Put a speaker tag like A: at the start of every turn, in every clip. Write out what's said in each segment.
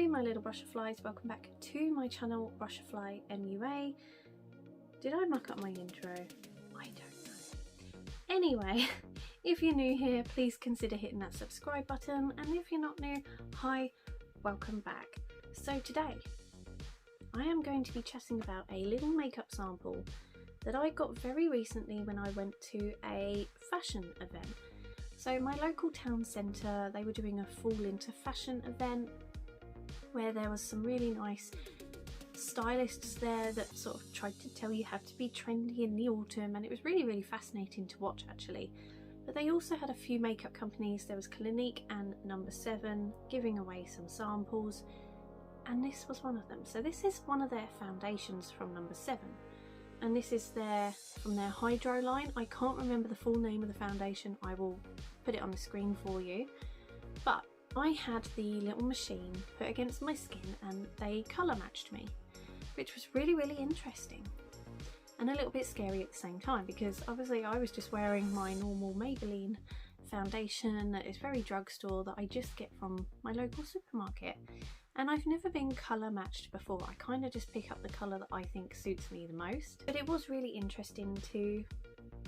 A: Hi my little butterflies, welcome back to my channel Butterfly MUA. Did I muck up my intro? I don't know. Anyway, if you're new here, please consider hitting that subscribe button, and if you're not new, hi, welcome back. So today, I am going to be chatting about a little makeup sample that I got very recently when I went to a fashion event. So my local town centre, they were doing a fall into fashion event where there was some really nice stylists there that sort of tried to tell you how to be trendy in the autumn, and it was really fascinating to watch actually. But they also had a few makeup companies. There was Clinique and Number 7 giving away some samples, and this was one of them. So this is one of their foundations from Number 7, and this is from their Hydro line. I can't remember the full name of the foundation, I will put it on the screen for you, but I had the little machine put against my skin and they colour matched me, which was really interesting and a little bit scary at the same time, because obviously I was just wearing my normal Maybelline foundation that is very drugstore that I just get from my local supermarket, and I've never been colour matched before. I kind of just pick up the colour that I think suits me the most, but it was really interesting to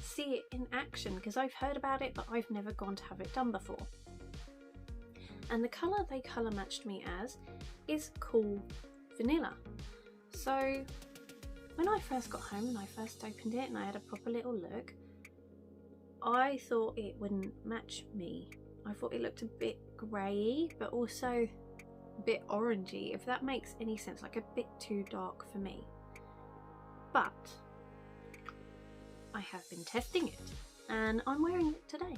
A: see it in action because I've heard about it but I've never gone to have it done before. And the colour they colour matched me as is Cool Vanilla. So when I first got home and I first opened it and I had a proper little look, I thought it wouldn't match me. I thought it looked a bit grey but also a bit orangey, if that makes any sense, like a bit too dark for me. But I have been testing it and I'm wearing it today.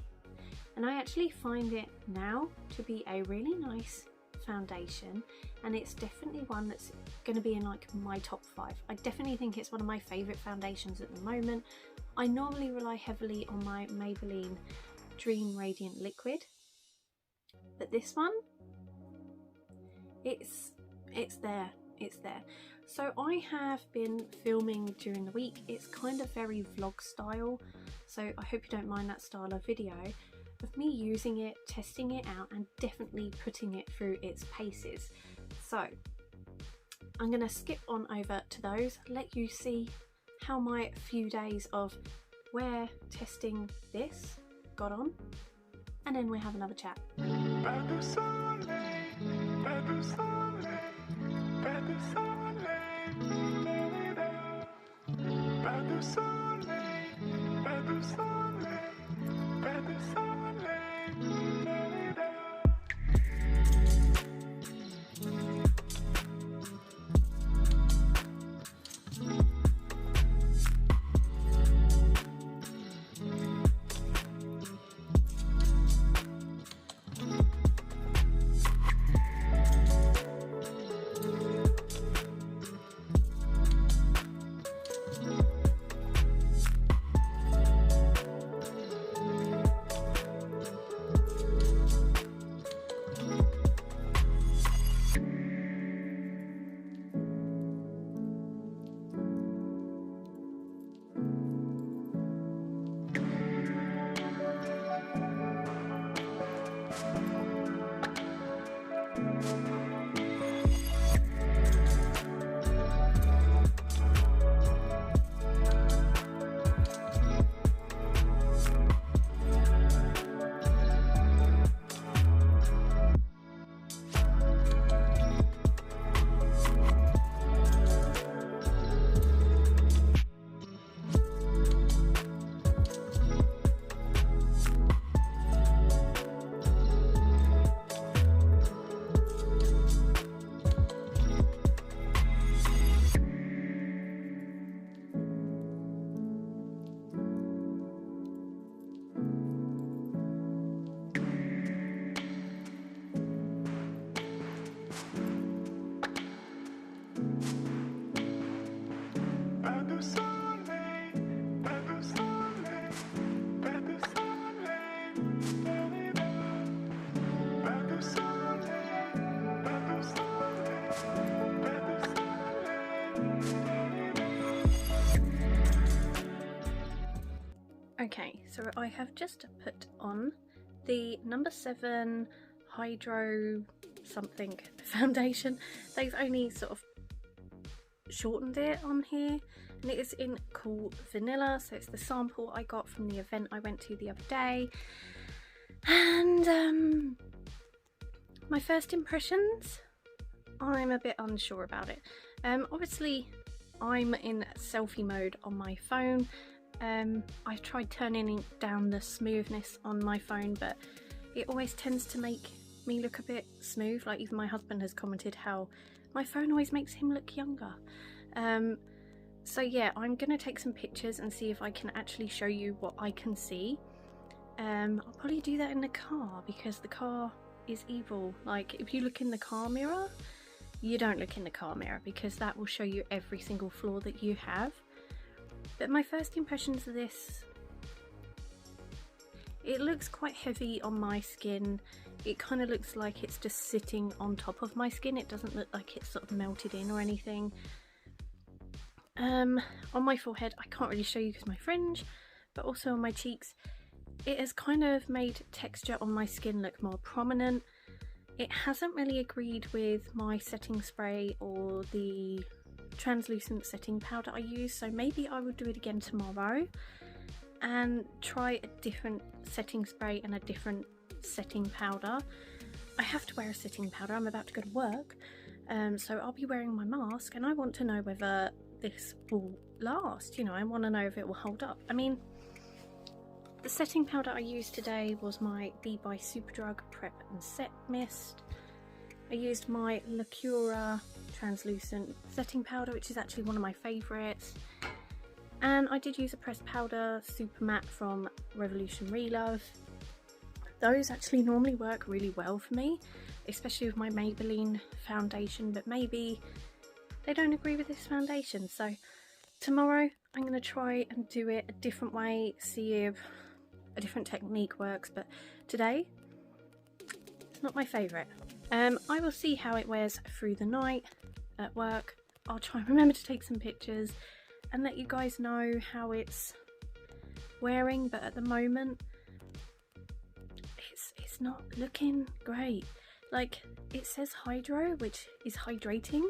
A: And I actually find it now to be a really nice foundation, and it's definitely one that's going to be in like my top 5. I definitely think it's one of my favourite foundations at the moment. I normally rely heavily on my Maybelline Dream Radiant Liquid, but this one, it's there. So I have been filming during the week. It's kind of very vlog style, so I hope you don't mind that style of video, of me using it, testing it out, and definitely putting it through its paces. So I'm going to skip on over to those, let you see how my few days of wear testing this got on, and then we'll have another chat. Okay, so I have just put on the Number 7 Hydro something foundation. They've only sort of shortened it on here, and it is in Cool Vanilla, so it's the sample I got from the event I went to the other day. And my first impressions, I'm a bit unsure about it. Obviously I'm in selfie mode on my phone. I've tried turning down the smoothness on my phone, but it always tends to make me look a bit smooth. Like, even my husband has commented how my phone always makes him look younger. So yeah, I'm gonna take some pictures and see if I can actually show you what I can see. I'll probably do that in the car, because the car is evil. Like, if you look in the car mirror, you don't look in the car mirror, because that will show you every single flaw that you have. But my first impressions of this, it looks quite heavy on my skin. It kind of looks like it's just sitting on top of my skin. It doesn't look like it's sort of melted in or anything. On my forehead, I can't really show you because my fringe, but also on my cheeks, it has kind of made texture on my skin look more prominent. It hasn't really agreed with my setting spray or the translucent setting powder I use, so maybe I will do it again tomorrow and try a different setting spray and a different setting powder. I have to wear a setting powder, I'm about to go to work, so I'll be wearing my mask, and I want to know whether this will last. You know, I want to know if it will hold up. I mean, the setting powder I used today was my Be by Superdrug Prep and Set Mist. I used my Lacura translucent setting powder, which is actually one of my favourites, and I did use a pressed powder super matte from Revolution Relove. Those actually normally work really well for me, especially with my Maybelline foundation, but maybe they don't agree with this foundation. So tomorrow I'm going to try and do it a different way, see if a different technique works, but today it's not my favourite. I will see how it wears through the night at work. I'll try and remember to take some pictures and let you guys know how it's wearing, but at the moment it's not looking great. Like, it says hydro, which is hydrating,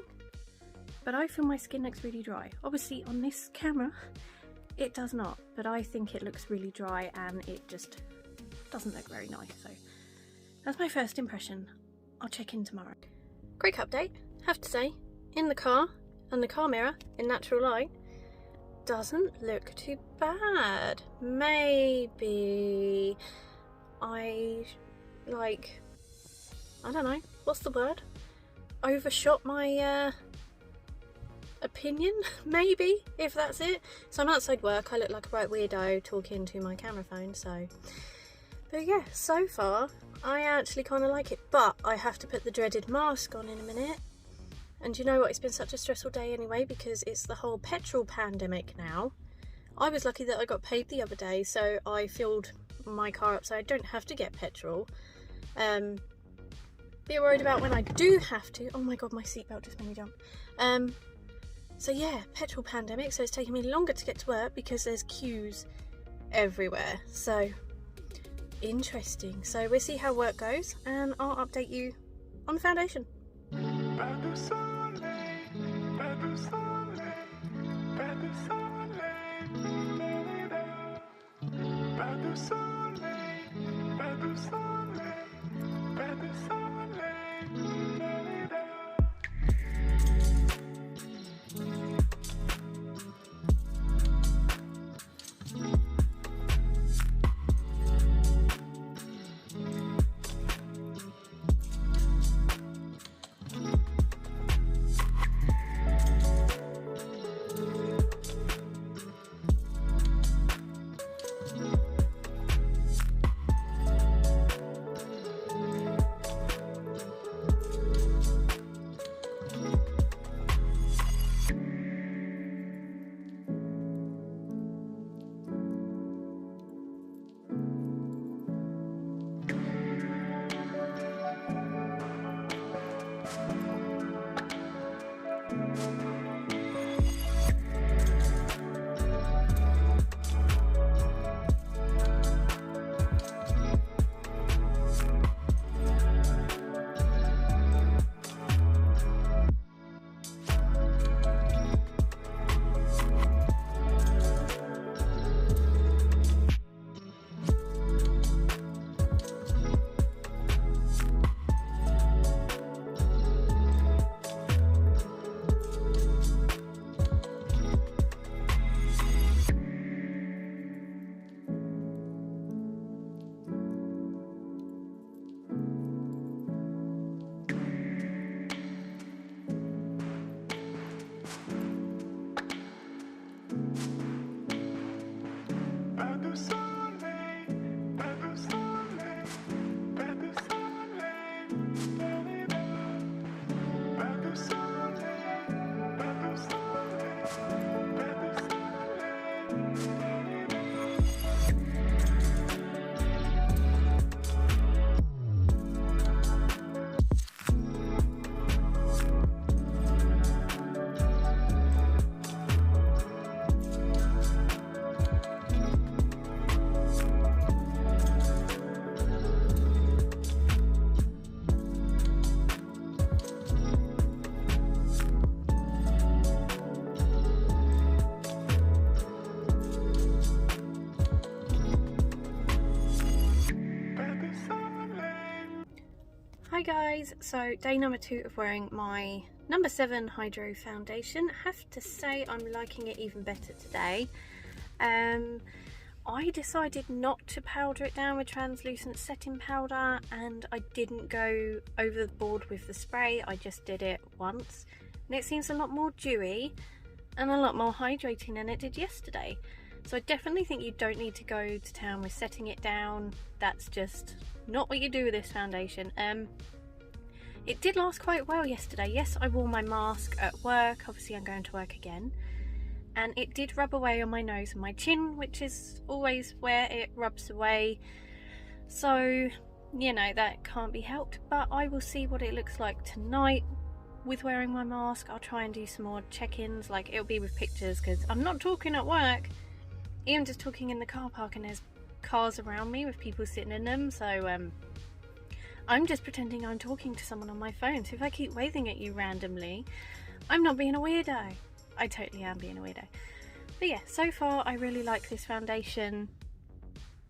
A: but I feel my skin looks really dry. Obviously on this camera it does not, but I think it looks really dry and it just doesn't look very nice. So that's my first impression. I'll check in tomorrow. Quick update, have to say, in the car and the car mirror in natural light doesn't look too bad. Maybe I don't know, what's the word? Overshot my opinion, maybe, if that's it. So I'm outside work, I look like a right weirdo talking to my camera phone, so. But yeah, so far, I actually kind of like it, but I have to put the dreaded mask on in a minute. And you know what, it's been such a stressful day anyway, because it's the whole petrol pandemic now. I was lucky that I got paid the other day, so I filled my car up so I don't have to get petrol. Be worried about when I do have to. Oh my god, my seatbelt just made me jump. So yeah, petrol pandemic, so it's taking me longer to get to work because there's queues everywhere. So interesting. So we'll see how work goes and I'll update you on the foundation. Hi guys, so day number 2 of wearing my number 7 Hydro foundation. I have to say I'm liking it even better today. I decided not to powder it down with translucent setting powder, and I didn't go over the board with the spray. I just did it once and it seems a lot more dewy and a lot more hydrating than it did yesterday. So I definitely think you don't need to go to town with setting it down. That's just not what you do with this foundation. It did last quite well yesterday. Yes, I wore my mask at work. Obviously I'm going to work again. And it did rub away on my nose and my chin, which is always where it rubs away. So, you know, that can't be helped. But I will see what it looks like tonight with wearing my mask. I'll try and do some more check-ins. Like, it'll be with pictures because I'm not talking at work. Even just talking in the car park and there's cars around me with people sitting in them. So, I'm just pretending I'm talking to someone on my phone. So if I keep waving at you randomly, I'm not being a weirdo. I totally am being a weirdo. But yeah, so far I really like this foundation.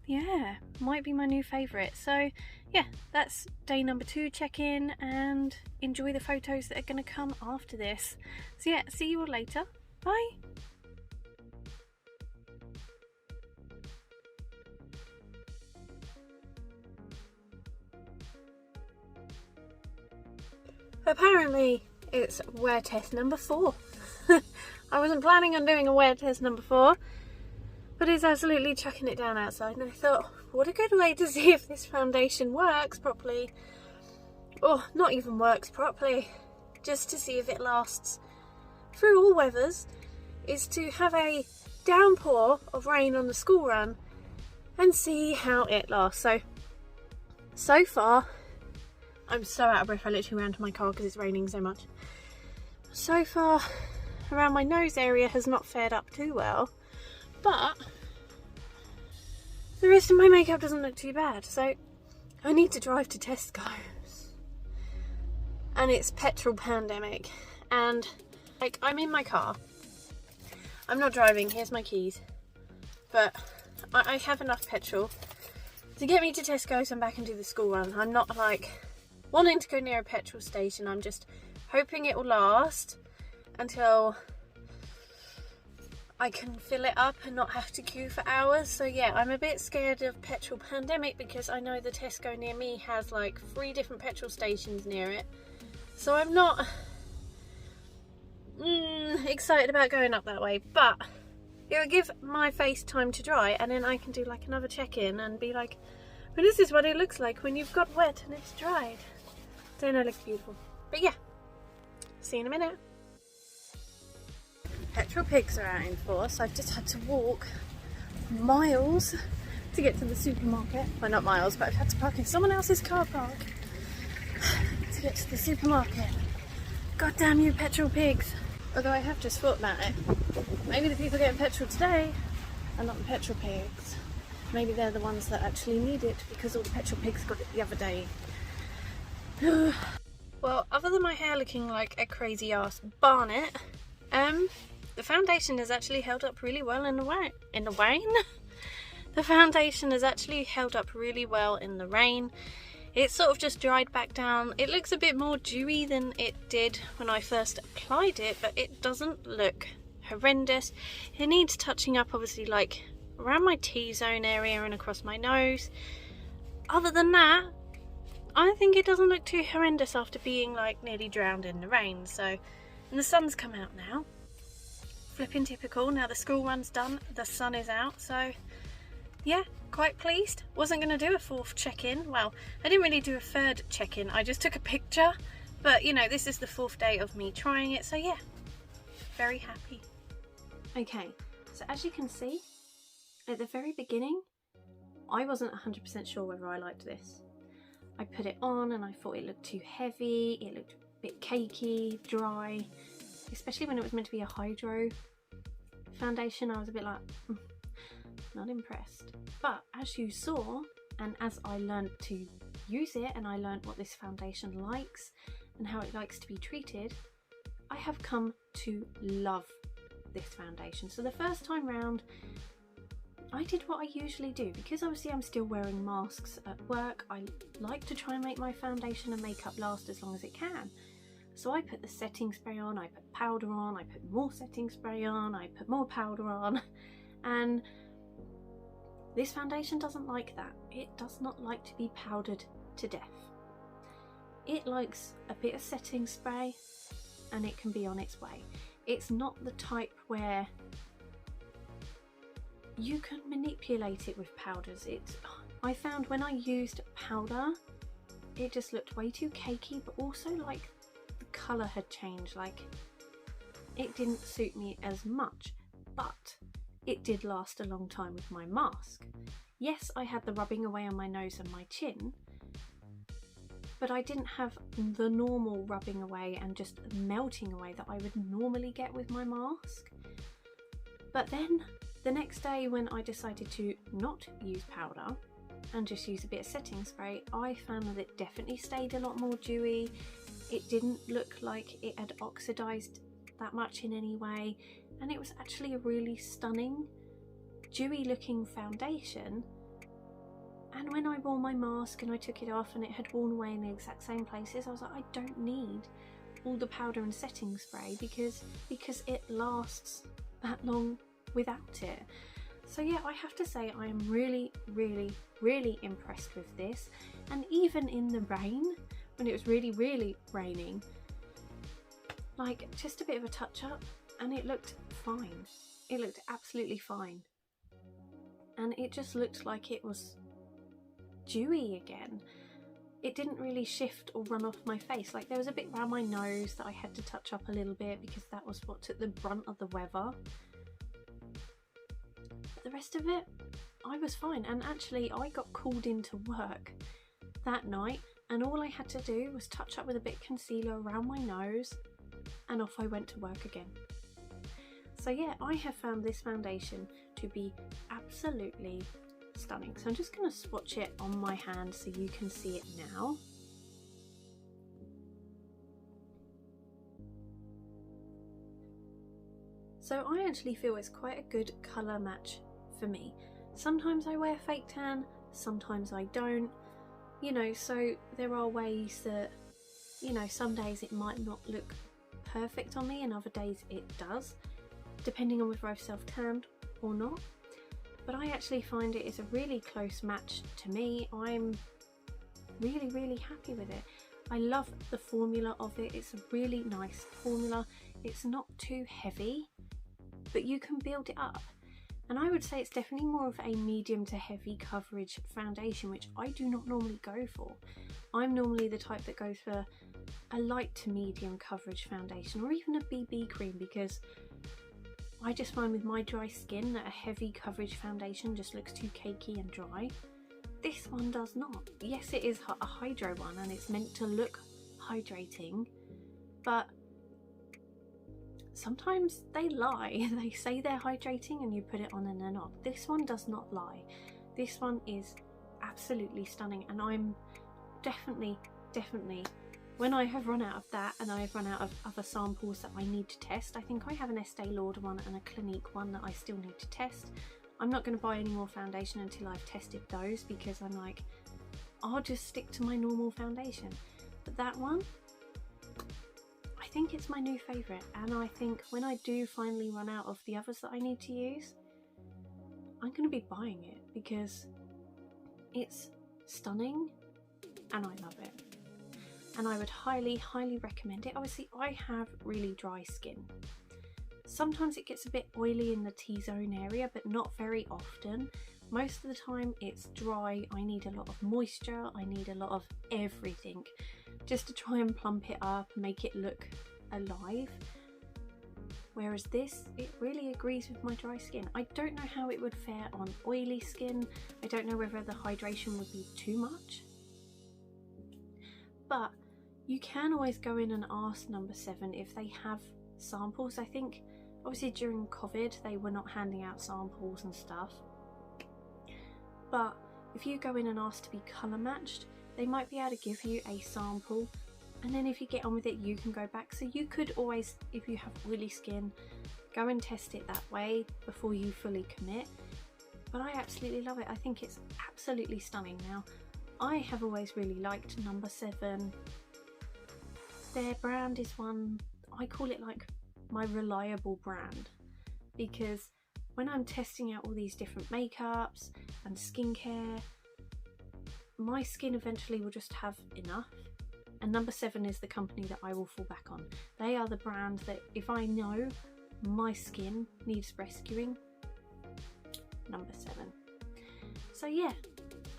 A: Yeah, might be my new favourite. So yeah, that's day number 2 check-in, and enjoy the photos that are going to come after this. So yeah, see you all later. Bye! Apparently it's wear test number 4. I wasn't planning on doing a wear test number 4, but it's absolutely chucking it down outside, and I thought, what a good way to see if this foundation works properly, or not even works properly, just to see if it lasts through all weathers, is to have a downpour of rain on the school run and see how it lasts. So far, I'm so out of breath. I literally ran to my car because it's raining so much. So far, around my nose area has not fared up too well, but the rest of my makeup doesn't look too bad. So I need to drive to Tesco's, and it's petrol pandemic, and like, I'm in my car, I'm not driving, here's my keys, but I have enough petrol to get me to Tesco's and back and do the school run. I'm not like wanting to go near a petrol station. I'm just hoping it will last until I can fill it up and not have to queue for hours. So yeah, I'm a bit scared of petrol pandemic because I know the Tesco near me has like 3 different petrol stations near it. So I'm not excited about going up that way, but it will give my face time to dry, and then I can do like another check-in and be like, well, this is what it looks like when you've got wet and it's dried. Don't it look beautiful? But yeah, see you in a minute. Petrol pigs are out in force. I've just had to walk miles to get to the supermarket. Well, not miles, but I've had to park in someone else's car park to get to the supermarket. God damn you petrol pigs. Although I have just thought about it. Maybe the people getting petrol today are not the petrol pigs. Maybe they're the ones that actually need it because all the petrol pigs got it the other day. Well, other than my hair looking like a crazy ass barnet, the foundation has actually held up really well in the rain. The foundation has actually held up really well in the rain. It sort of just dried back down. It looks a bit more dewy than it did when I first applied it, but it doesn't look horrendous. It needs touching up, obviously, like around my T-zone area and across my nose. Other than that, I think it doesn't look too horrendous after being like nearly drowned in the rain. So, and the sun's come out now. Flipping typical. Now the school run's done, the sun is out, so yeah, quite pleased. Wasn't going to do a 4th check-in. Well, I didn't really do a 3rd check-in. I just took a picture, but you know, this is the 4th day of me trying it, so yeah, very happy. Okay, so as you can see, at the very beginning, I wasn't 100% sure whether I liked this. I put it on and I thought it looked too heavy, it looked a bit cakey, dry, especially when it was meant to be a hydro foundation. I was a bit like, not impressed. But as you saw, and as I learned to use it and I learned what this foundation likes and how it likes to be treated, I have come to love this foundation. So the first time round, I did what I usually do, because obviously I'm still wearing masks at work. I like to try and make my foundation and makeup last as long as it can. So I put the setting spray on, I put powder on, I put more setting spray on, I put more powder on, and this foundation doesn't like that. It does not like to be powdered to death. It likes a bit of setting spray and it can be on its way. It's not the type where you can manipulate it with powders. I found when I used powder, it just looked way too cakey, but also like the colour had changed. Like, it didn't suit me as much, but it did last a long time with my mask. Yes, I had the rubbing away on my nose and my chin, but I didn't have the normal rubbing away and just melting away that I would normally get with my mask. But then the next day, when I decided to not use powder and just use a bit of setting spray, I found that it definitely stayed a lot more dewy. It didn't look like it had oxidized that much in any way, and it was actually a really stunning, dewy looking foundation. And when I wore my mask and I took it off and it had worn away in the exact same places, I was like, I don't need all the powder and setting spray because it lasts that long without it. So yeah, I have to say I am really, really, really impressed with this. And even in the rain, when it was really, really raining, like, just a bit of a touch up and it looked fine. It looked absolutely fine. And it just looked like it was dewy again. It didn't really shift or run off my face. Like, there was a bit around my nose that I had to touch up a little bit because that was what took the brunt of the weather. But the rest of it, I was fine. And actually, I got called into work that night and all I had to do was touch up with a bit of concealer around my nose and off I went to work again. So yeah, I have found this foundation to be absolutely stunning. So I'm just going to swatch it on my hand so you can see it now. So I actually feel it's quite a good colour match for me. Sometimes I wear fake tan, sometimes I don't, you know, so there are ways that, you know, some days it might not look perfect on me and other days it does, depending on whether I've self-tanned or not. But I actually find it is a really close match to me. I'm really, really happy with it. I love the formula of it. It's a really nice formula. It's not too heavy, but you can build it up. And I would say it's definitely more of a medium to heavy coverage foundation, which I do not normally go for. I'm normally the type that goes for a light to medium coverage foundation, or even a BB cream, because I just find with my dry skin that a heavy coverage foundation just looks too cakey and dry. This one does not. Yes, it is a hydro one and it's meant to look hydrating, but sometimes they lie. They say they're hydrating and you put it on and they're not. This one does not lie. This one is absolutely stunning, and I'm definitely, when I have run out of that and I have run out of other samples that I need to test, I think I have an Estee Lauder one and a Clinique one that I still need to test. I'm not going to buy any more foundation until I've tested those, because I'm like, I'll just stick to my normal foundation. But that one, I think it's my new favourite, and I think when I do finally run out of the others that I need to use, I'm going to be buying it because it's stunning and I love it. And I would highly, highly recommend it. Obviously, I have really dry skin. Sometimes it gets a bit oily in the T-zone area, but not very often. Most of the time it's dry. I need a lot of moisture. I need a lot of everything just to try and plump it up and make it look alive. Whereas this, it really agrees with my dry skin. I don't know how it would fare on oily skin. I don't know whether the hydration would be too much. But you can always go in and ask number 7 if they have samples. I think obviously during COVID they were not handing out samples and stuff, but if you go in and ask to be colour matched, they might be able to give you a sample, and then if you get on with it you can go back. So you could always, if you have oily skin, go and test it that way before you fully commit. but I absolutely love it. I think it's absolutely stunning. Now, I have always really liked number 7. Their brand is one, I call it like my reliable brand, because when I'm testing out all these different makeups and skincare, my skin eventually will just have enough, and number 7 is the company that I will fall back on. They are the brand that if I know my skin needs rescuing, number 7. So yeah,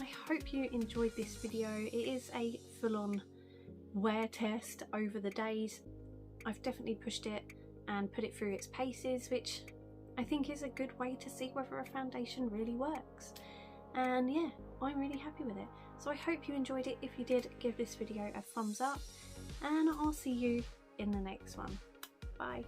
A: I hope you enjoyed this video. It is a full-on wear test over the days. I've definitely pushed it and put it through its paces, which I think is a good way to see whether a foundation really works. And yeah, I'm really happy with it. So I hope you enjoyed it. If you did, give this video a thumbs up, and I'll see you in the next one. Bye.